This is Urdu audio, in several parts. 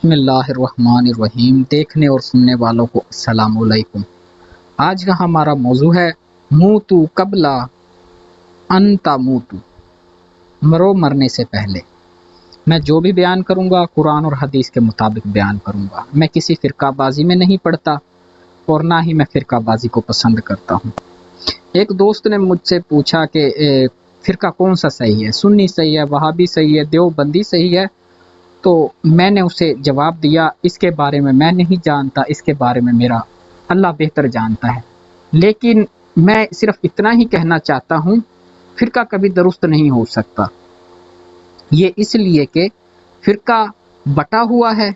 بسم اللہ الرحمن الرحیم۔ دیکھنے اور سننے والوں کو السلام علیکم۔ آج کا ہمارا موضوع ہے موتو قبل ان تموتو، مرو مرنے سے پہلے۔ میں جو بھی بیان کروں گا قرآن اور حدیث کے مطابق بیان کروں گا۔ میں کسی فرقہ بازی میں نہیں پڑھتا اور نہ ہی میں فرقہ بازی کو پسند کرتا ہوں۔ ایک دوست نے مجھ سے پوچھا کہ فرقہ کون سا صحیح ہے، سنی صحیح ہے، وہابی صحیح ہے، دیوبندی صحیح ہے؟ تو میں نے اسے جواب دیا اس کے بارے میں نہیں جانتا، اس کے بارے میں میرا اللہ بہتر جانتا ہے، لیکن میں صرف اتنا ہی کہنا چاہتا ہوں فرقہ کبھی درست نہیں ہو سکتا۔ یہ اس لیے کہ فرقہ بٹا ہوا ہے،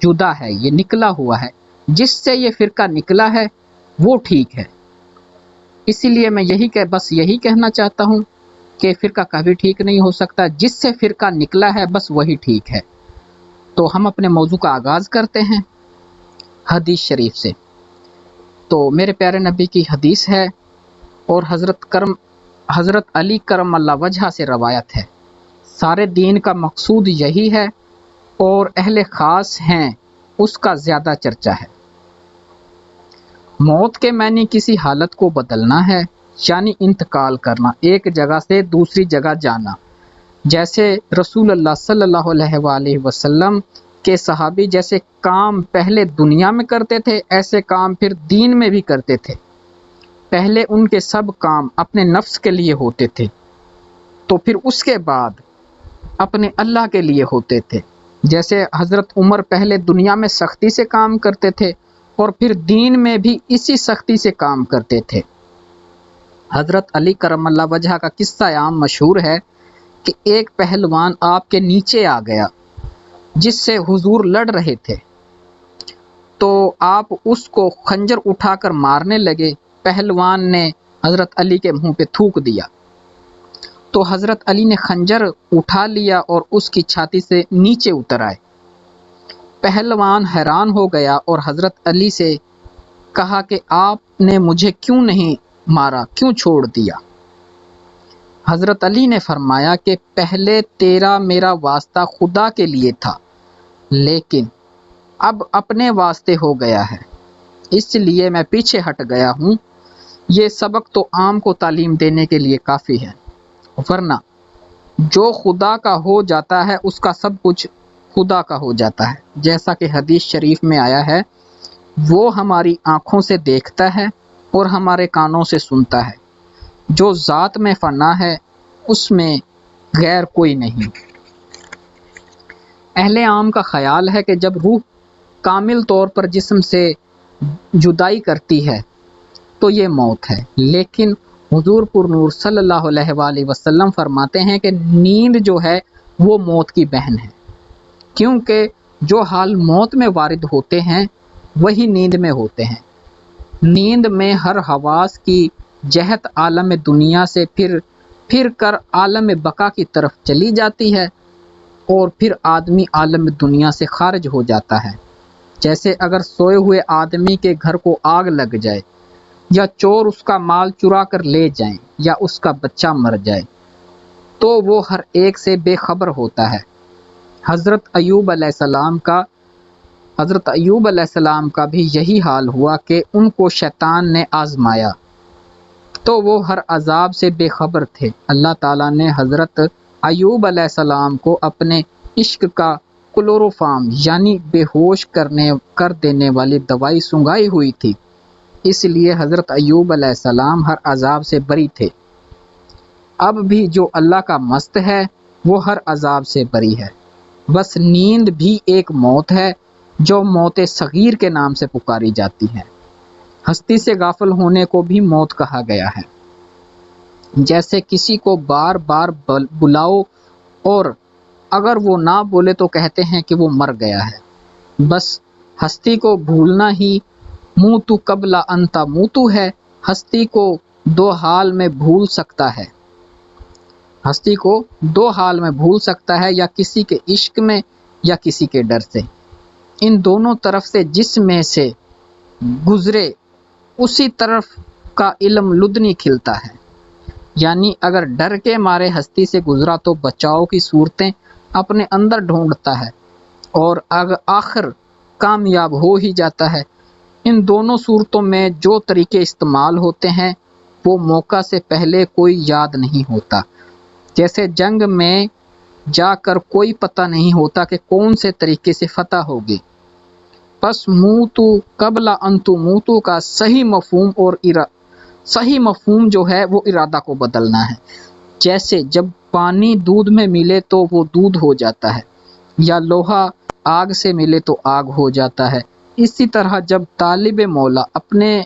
جدا ہے، یہ نکلا ہوا ہے۔ جس سے یہ فرقہ نکلا ہے وہ ٹھیک ہے، اسی لیے میں بس یہی کہنا چاہتا ہوں کہ فرقہ کبھی ٹھیک نہیں ہو سکتا۔ جس سے فرقہ نکلا ہے بس وہی ٹھیک ہے۔ تو ہم اپنے موضوع کا آغاز کرتے ہیں حدیث شریف سے۔ تو میرے پیارے نبی کی حدیث ہے اور حضرت علی کرم اللہ وجہ سے روایت ہے۔ سارے دین کا مقصود یہی ہے اور اہل خاص ہیں اس کا زیادہ چرچا ہے۔ موت کے معنی کسی حالت کو بدلنا ہے، یعنی انتقال کرنا، ایک جگہ سے دوسری جگہ جانا۔ جیسے رسول اللہ صلی اللہ علیہ وآلہ وسلم کے صحابی جیسے کام پہلے دنیا میں کرتے تھے، ایسے کام پھر دین میں بھی کرتے تھے۔ پہلے ان کے سب کام اپنے نفس کے لیے ہوتے تھے، تو پھر اس کے بعد اپنے اللہ کے لیے ہوتے تھے۔ جیسے حضرت عمر پہلے دنیا میں سختی سے کام کرتے تھے اور پھر دین میں بھی اسی سختی سے کام کرتے تھے۔ حضرت علی کرم اللہ وجہ کا قصہ عام مشہور ہے کہ ایک پہلوان آپ کے نیچے آ گیا جس سے حضور لڑ رہے تھے، تو آپ اس کو خنجر اٹھا کر مارنے لگے۔ پہلوان نے حضرت علی کے منہ پہ تھوک دیا، تو حضرت علی نے خنجر اٹھا لیا اور اس کی چھاتی سے نیچے اتر آئے۔ پہلوان حیران ہو گیا اور حضرت علی سے کہا کہ آپ نے مجھے کیوں نہیں مارا، کیوں چھوڑ دیا؟ حضرت علی نے فرمایا کہ پہلے تیرا میرا واسطہ خدا کے لیے تھا، لیکن اب اپنے واسطے ہو گیا ہے، اس لیے میں پیچھے ہٹ گیا ہوں۔ یہ سبق تو عام کو تعلیم دینے کے لیے کافی ہے، ورنہ جو خدا کا ہو جاتا ہے اس کا سب کچھ خدا کا ہو جاتا ہے۔ جیسا کہ حدیث شریف میں آیا ہے، وہ ہماری آنکھوں سے دیکھتا ہے اور ہمارے کانوں سے سنتا ہے۔ جو ذات میں فنا ہے اس میں غیر کوئی نہیں۔ اہل عام کا خیال ہے کہ جب روح کامل طور پر جسم سے جدائی کرتی ہے تو یہ موت ہے، لیکن حضور پر نور صلی اللہ علیہ وآلہ وسلم فرماتے ہیں کہ نیند جو ہے وہ موت کی بہن ہے، کیونکہ جو حال موت میں وارد ہوتے ہیں وہی نیند میں ہوتے ہیں۔ نیند میں ہر حواس کی جہت عالم دنیا سے پھر کر عالم بقا کی طرف چلی جاتی ہے اور پھر آدمی عالم دنیا سے خارج ہو جاتا ہے۔ جیسے اگر سوئے ہوئے آدمی کے گھر کو آگ لگ جائے، یا چور اس کا مال چرا کر لے جائیں، یا اس کا بچہ مر جائے، تو وہ ہر ایک سے بے خبر ہوتا ہے۔ حضرت ایوب علیہ السلام کا بھی یہی حال ہوا کہ ان کو شیطان نے آزمایا تو وہ ہر عذاب سے بے خبر تھے۔ اللہ تعالیٰ نے حضرت ایوب علیہ السلام کو اپنے عشق کا کلوروفارم یعنی بے ہوش کر دینے والی دوائی سنگھائی ہوئی تھی، اس لیے حضرت ایوب علیہ السلام ہر عذاب سے بری تھے۔ اب بھی جو اللہ کا مست ہے وہ ہر عذاب سے بری ہے۔ بس نیند بھی ایک موت ہے جو موت صغیر کے نام سے پکاری جاتی ہے۔ ہستی سے غافل ہونے کو بھی موت کہا گیا ہے۔ جیسے کسی کو بار بار بلاؤ اور اگر وہ نہ بولے تو کہتے ہیں کہ وہ مر گیا ہے۔ بس ہستی کو بھولنا ہی موتو قبل ان تموتو ہے۔ ہستی کو دو حال میں بھول سکتا ہے، یا کسی کے عشق میں یا کسی کے ڈر سے۔ ان دونوں طرف سے جس میں سے گزرے اسی طرف کا علم لدنی کھلتا ہے۔ یعنی اگر ڈر کے مارے ہستی سے گزرا تو بچاؤ کی صورتیں اپنے اندر ڈھونڈتا ہے، اور آخر کامیاب ہو ہی جاتا ہے۔ ان دونوں صورتوں میں جو طریقے استعمال ہوتے ہیں وہ موقع سے پہلے کوئی یاد نہیں ہوتا۔ جیسے جنگ میں جا کر کوئی پتہ نہیں ہوتا کہ کون سے طریقے سے فتح ہوگی۔ پس موتو قبل ان تموتو کا صحیح مفہوم جو ہے وہ ارادہ کو بدلنا ہے۔ جیسے جب پانی دودھ میں ملے تو وہ دودھ ہو جاتا ہے، یا لوہا آگ سے ملے تو آگ ہو جاتا ہے۔ اسی طرح جب طالب مولا اپنے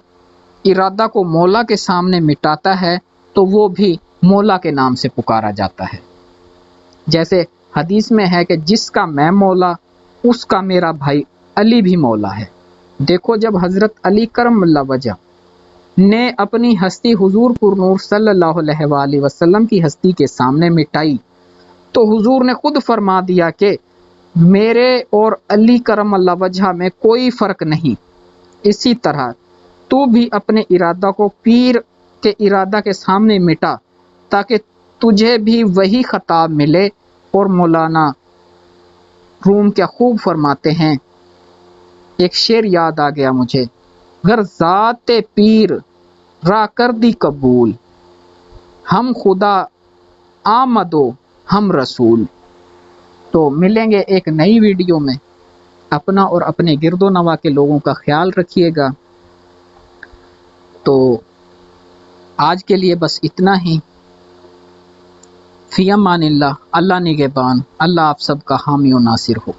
ارادہ کو مولا کے سامنے مٹاتا ہے تو وہ بھی مولا کے نام سے پکارا جاتا ہے۔ جیسے حدیث میں ہے کہ جس کا میں مولا اس کا میرا بھائی علی بھی مولا ہے۔ دیکھو جب حضرت علی کرم اللہ وجہ نے اپنی ہستی حضور پر نور صلی اللہ علیہ وآلہ وسلم کی ہستی کے سامنے مٹائی تو حضور نے خود فرما دیا کہ میرے اور علی کرم اللہ وجہ میں کوئی فرق نہیں۔ اسی طرح تو بھی اپنے ارادہ کو پیر کے ارادہ کے سامنے مٹا تاکہ تجھے بھی وہی خطاب ملے۔ اور مولانا روم کیا خوب فرماتے ہیں، ایک شعر یاد آ گیا مجھے، گر ذات پیر را کر دی قبول، ہم خدا آمدو ہم رسول۔ تو ملیں گے ایک نئی ویڈیو میں۔ اپنا اور اپنے گرد و نواح کے لوگوں کا خیال رکھیے گا۔ تو آج کے لیے بس اتنا ہی۔ فی امان اللہ، اللہ نگہبان، اللہ آپ سب کا حامی و ناصر ہو۔